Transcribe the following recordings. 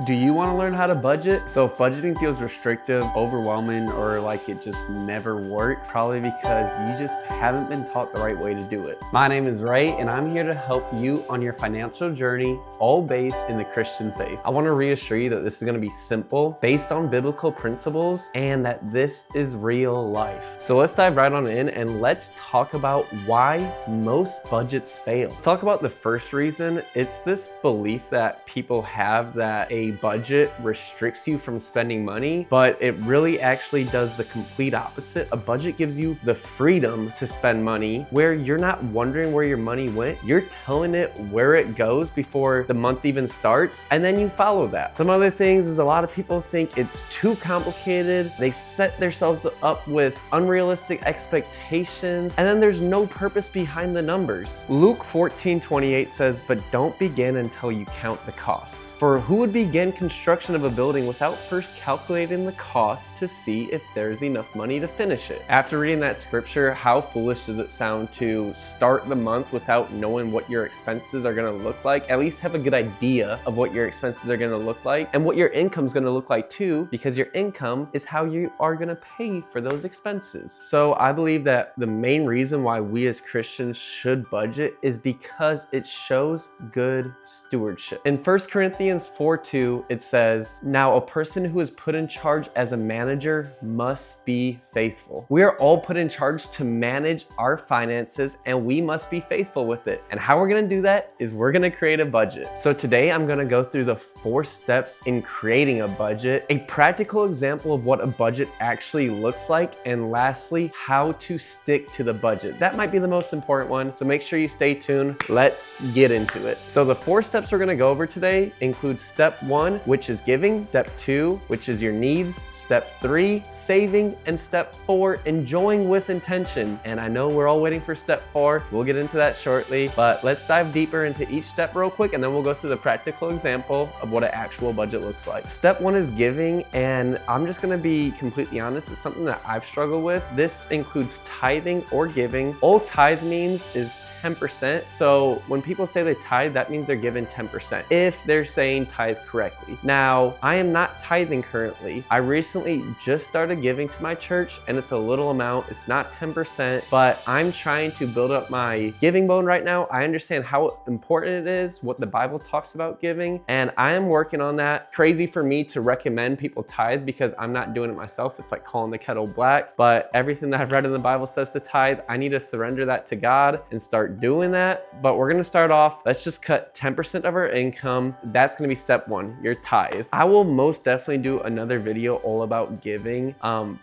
Do you want to learn how to budget? So if budgeting feels restrictive, overwhelming, or like it just never works, probably because you just haven't been taught the right way to do it. My name is Ray, and I'm here to help you on your financial journey, all based in the Christian faith. I want to reassure you that this is going to be simple, based on biblical principles, and that this is real life. So let's dive right on in and let's talk about why most budgets fail. Let's talk about the first reason. It's this belief that people have that a budget restricts you from spending money, but it really actually does the complete opposite. A budget gives you the freedom to spend money where you're not wondering where your money went. You're telling it where it goes before the month even starts, and then you follow that. Some other things is a lot of people think it's too complicated. They set themselves up with unrealistic expectations, and then there's no purpose behind the numbers. Luke 14:28 says, "But don't begin until you count the cost. For who would begin construction of a building without first calculating the cost to see if there's enough money to finish it?" After reading that scripture, how foolish does it sound to start the month without knowing what your expenses are gonna look like? At least have a good idea of what your expenses are gonna look like and what your income's gonna look like too, because your income is how you are gonna pay for those expenses. So I believe that the main reason why we as Christians should budget is because it shows good stewardship. In 1 Corinthians 4:2, it says, "Now a person who is put in charge as a manager must be faithful." We are all put in charge to manage our finances, and we must be faithful with it. And how we're gonna do that is we're gonna create a budget. So today I'm gonna go through the 4 steps in creating a budget, a practical example of what a budget actually looks like, and lastly, how to stick to the budget. That might be the most important one, so make sure you stay tuned. Let's get into it. So the 4 steps we're gonna go over today include step 1, which is giving, step 2, which is your needs, step 3, saving, and step 4, enjoying with intention. And I know we're all waiting for step 4. We'll get into that shortly, but let's dive deeper into each step real quick, and then we'll go through the practical example of what an actual budget looks like. Step 1 is giving, and I'm just gonna be completely honest, it's something that I've struggled with. This includes tithing or giving. All tithe means is 10%. So when people say they tithe, that means they're given 10%, if they're saying tithe correctly. Now, I am not tithing currently. I recently just started giving to my church, and it's a little amount. It's not 10%, but I'm trying to build up my giving bone right now. I understand how important it is, what the Bible talks about giving, and I am working on that. Crazy for me to recommend people tithe because I'm not doing it myself. It's like calling the kettle black, but everything that I've read in the Bible says to tithe. I need to surrender that to God and start doing that. But we're gonna start off, let's just cut 10% of our income. That's gonna be step 1, your tithe. I will most definitely do another video all about giving,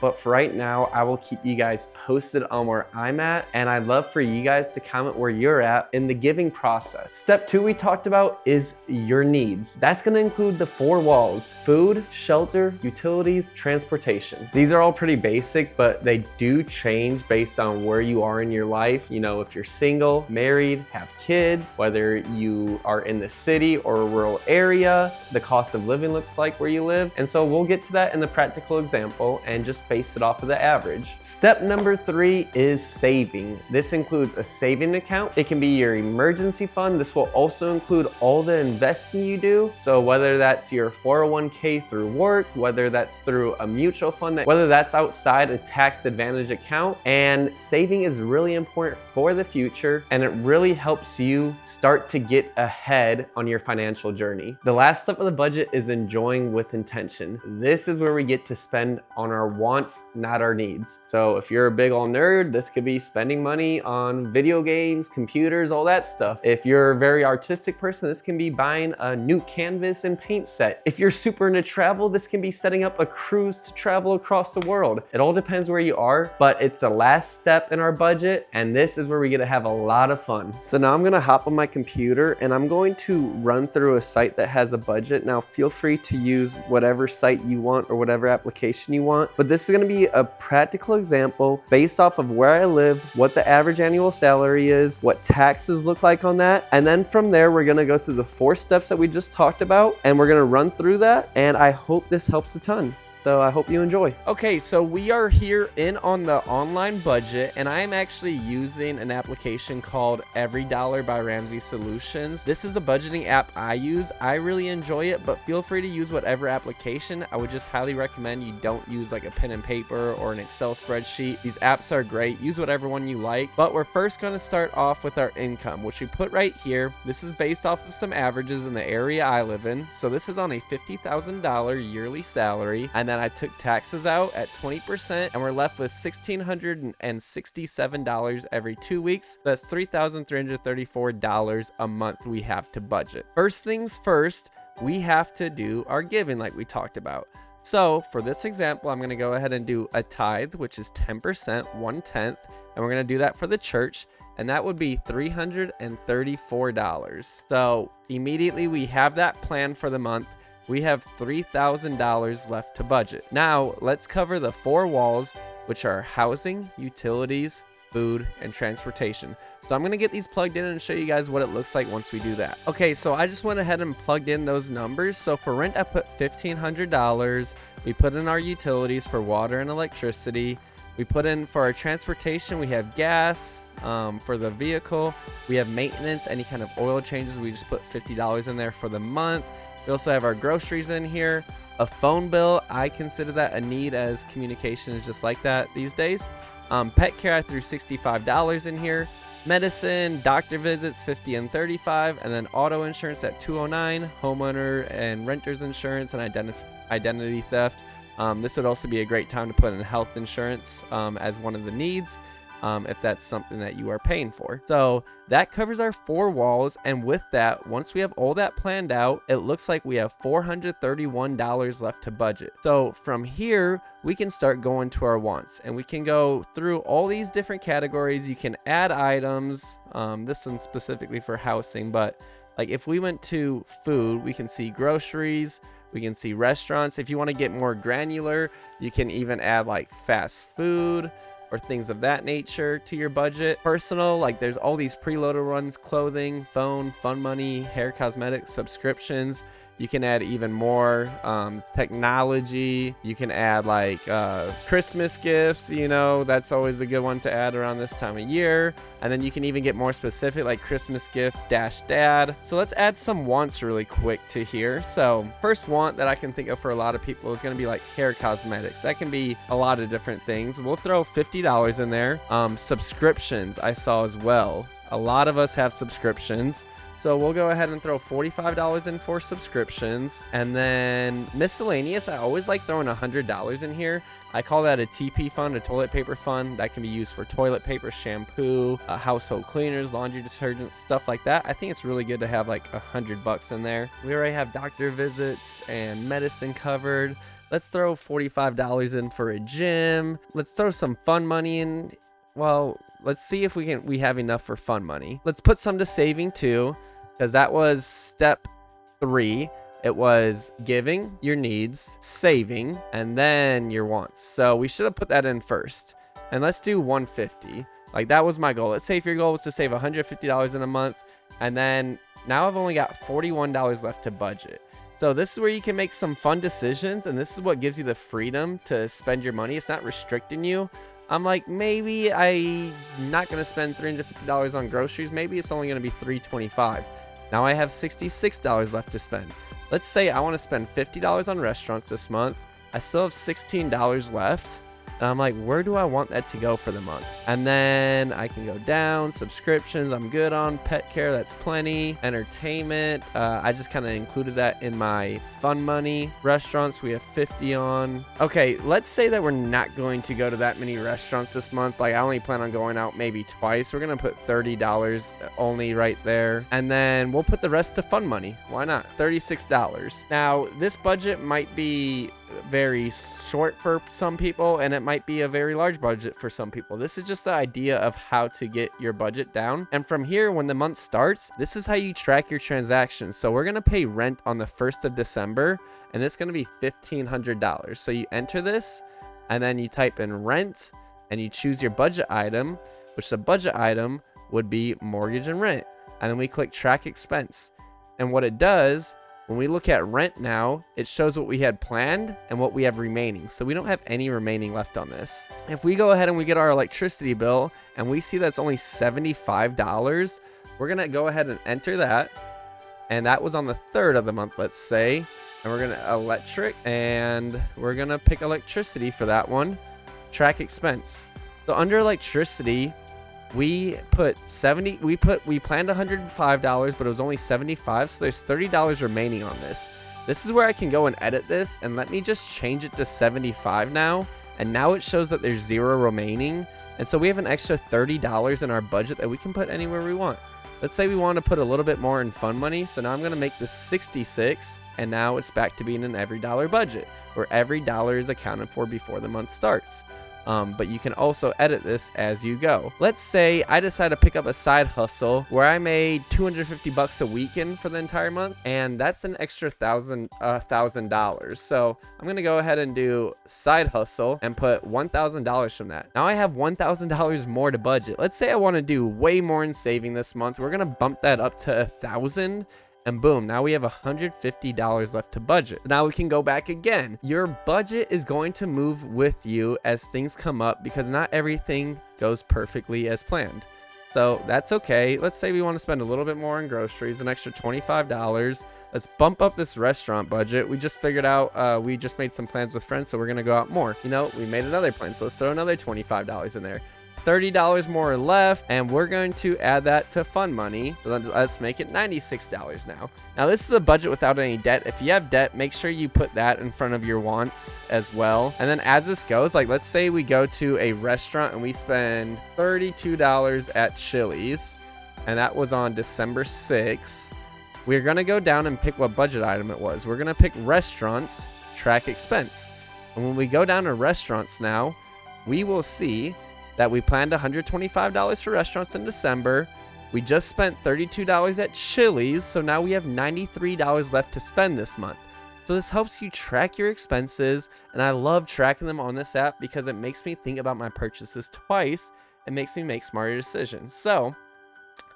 but for right now, I will keep you guys posted on where I'm at, and I'd love for you guys to comment where you're at in the giving process. Step 2 we talked about is your needs. That's gonna include the 4 walls: food, shelter, utilities, transportation. These are all pretty basic, but they do change based on where you are in your life. You know, if you're single, married, have kids, whether you are in the city or a rural area, the cost of living looks like where you live. And so we'll get to that in the practical example and just base it off of the average. Step number 3 is saving. This includes a saving account. It can be your emergency fund. This will also include all the investing you do. So whether that's your 401k through work, whether that's through a mutual fund, whether that's outside a tax advantage account. And saving is really important for the future, and it really helps you start to get ahead on your financial journey. The last step of the budget is enjoying with intention. This is where we get to spend on our wants, not our needs. So if you're a big ol' nerd, this could be spending money on video games, computers, all that stuff. If you're a very artistic person, this can be buying a new canvas and paint set. If you're super into travel, this can be setting up a cruise to travel across the world. It all depends where you are, but it's the last step in our budget, and this is where we get to have a lot of fun. So now I'm gonna hop on my computer, and I'm going to run through a site that has a budget. Now feel free to use whatever site you want or whatever application you want, but this is gonna be a practical example based off of where I live, what the average annual salary is, what taxes look like on that, and then from there we're gonna go through the 4 steps that we just talked about, and we're gonna run through that, and I hope this helps a ton. So I hope you enjoy. Okay, so we are here in on the online budget, and I am actually using an application called Every Dollar by Ramsey Solutions. This is the budgeting app I use. I really enjoy it, but feel free to use whatever application. I would just highly recommend you don't use like a pen and paper or an Excel spreadsheet. These apps are great. Use whatever one you like, but we're first going to start off with our income, which we put right here. This is based off of some averages in the area I live in. So this is on a $50,000 yearly salary, and then I took taxes out at 20%, and we're left with $1,667 every 2 weeks. That's $3,334 a month we have to budget. First things first, we have to do our giving like we talked about. So for this example, I'm going to go ahead and do a tithe, which is 10%, 1/10, and we're going to do that for the church, and that would be $334. So immediately we have that plan for the month. We have $3,000 left to budget. Now let's cover the 4 walls, which are housing, utilities, food, and transportation. So I'm gonna get these plugged in and show you guys what it looks like once we do that. Okay, so I just went ahead and plugged in those numbers. So for rent, I put $1,500. We put in our utilities for water and electricity. We put in for our transportation, we have gas for the vehicle. We have maintenance, any kind of oil changes. We just put $50 in there for the month. We also have our groceries in here. A phone bill, I consider that a need as communication is just like that these days. Pet care, I threw $65 in here. Medicine, doctor visits, $50 and $35, and then auto insurance at $209, homeowner and renter's insurance, and identity theft. This would also be a great time to put in health insurance as one of the needs, if that's something that you are paying for. So that covers our 4 walls, and with that, once we have all that planned out, it looks like we have $431 left to budget. So from here, we can start going to our wants, and we can go through all these different categories. You can add items. This one's specifically for housing, but like if we went to food, we can see groceries, we can see restaurants. If you want to get more granular, you can even add like fast food or things of that nature to your budget. Personal, like there's all these preloaded ones: clothing, phone, fun money, hair, cosmetics, subscriptions. You can add even more technology. You can add like Christmas gifts, you know, that's always a good one to add around this time of year. And then you can even get more specific, like Christmas gift - dad. So let's add some wants really quick to here. So first want that I can think of for a lot of people is going to be like hair cosmetics. That can be a lot of different things. We'll throw $50 in there. Subscriptions I saw as well. A lot of us have subscriptions. So we'll go ahead and throw $45 in for subscriptions. And then miscellaneous, I always like throwing $100 in here. I call that a TP fund, a toilet paper fund. That can be used for toilet paper, shampoo, household cleaners, laundry detergent, stuff like that. I think it's really good to have like $100 in there. We already have doctor visits and medicine covered. Let's throw $45 in for a gym. Let's throw some fun money in. Well, let's see if we have enough for fun money. Let's put some to saving too, because that was step 3. It was giving, your needs, saving, and then your wants. So we should have put that in first. And let's do $150. Like that was my goal. Let's say if your goal was to save $150 in a month, and then now I've only got $41 left to budget. So this is where you can make some fun decisions, and this is what gives you the freedom to spend your money. It's not restricting you. I'm like, maybe I'm not going to spend $350 on groceries. Maybe it's only going to be $325. Now I have $66 left to spend. Let's say I want to spend $50 on restaurants this month. I still have $16 left. And I'm like, where do I want that to go for the month? And then I can go down, subscriptions, I'm good on. Pet care, that's plenty. Entertainment, I just kind of included that in my fun money. Restaurants, we have 50 on. Okay, let's say that we're not going to go to that many restaurants this month. Like I only plan on going out maybe twice. We're gonna put $30 only right there. And then we'll put the rest to fun money. Why not? $36. Now, this budget might be very short for some people, and it might be a very large budget for some people. This is just the idea of how to get your budget down. And from here, when the month starts, this is how you track your transactions. So we're going to pay rent on the 1st of December, and it's going to be $1,500. So you enter this, and then you type in rent, and you choose your budget item, which the budget item would be mortgage and rent. And then we click track expense. And what it does When we look at rent now, it shows what we had planned and what we have remaining. So we don't have any remaining left on this. If we go ahead and we get our electricity bill and we see that's only $75, we're gonna go ahead and enter that. And that was on the 3rd of the month, let's say. And we're gonna electric, and we're gonna pick electricity for that one. Track expense. So under electricity, we put we planned $105, but it was only $75, so there's $30 remaining on this. This is where I can go and edit this, and let me just change it to 75 now, and now it shows that there's 0 remaining, and so we have an extra $30 in our budget that we can put anywhere we want. Let's say we want to put a little bit more in fun money, so now I'm going to make this 66, and now it's back to being an every dollar budget, where every dollar is accounted for before the month starts. But you can also edit this as you go. Let's say I decide to pick up a side hustle where I made $250 a weekend for the entire month, and that's an extra $1,000. So I'm gonna go ahead and do side hustle and put $1,000 from that. Now I have $1,000 more to budget. Let's say I want to do way more in saving this month. We're gonna bump that up to $1,000. And boom, now we have $150 left to budget. Now we can go back again. Your budget is going to move with you as things come up because not everything goes perfectly as planned. So that's okay. Let's say we want to spend a little bit more on groceries, an extra $25. Let's bump up this restaurant budget. We just figured out, we just made some plans with friends, so we're gonna go out more. You know, we made another plan, so let's throw another $25 in there. $30 more left, and we're going to add that to fun money. So let's make it $96 now. Now this is a budget without any debt. If you have debt, make sure you put that in front of your wants as well. And then as this goes, like let's say we go to a restaurant and we spend $32 at Chili's, and that was on December 6th. We're gonna go down and pick what budget item it was. We're gonna pick restaurants, track expense. And when we go down to restaurants now, we will see that we planned $125 for restaurants in December. We just spent $32 at Chili's, so now we have $93 left to spend this month. So this helps you track your expenses, and I love tracking them on this app because it makes me think about my purchases twice and makes me make smarter decisions. So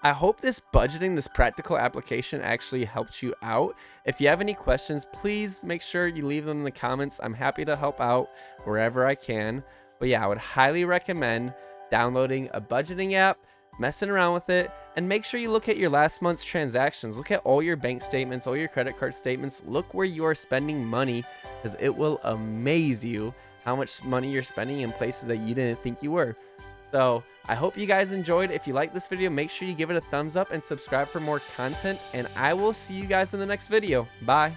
I hope this budgeting, this practical application actually helps you out. If you have any questions, please make sure you leave them in the comments. I'm happy to help out wherever I can. But yeah, I would highly recommend downloading a budgeting app, messing around with it, and make sure you look at your last month's transactions. Look at all your bank statements, all your credit card statements. Look where you are spending money, because it will amaze you how much money you're spending in places that you didn't think you were. So I hope you guys enjoyed. If you like this video, make sure you give it a thumbs up and subscribe for more content, and I will see you guys in the next video. Bye.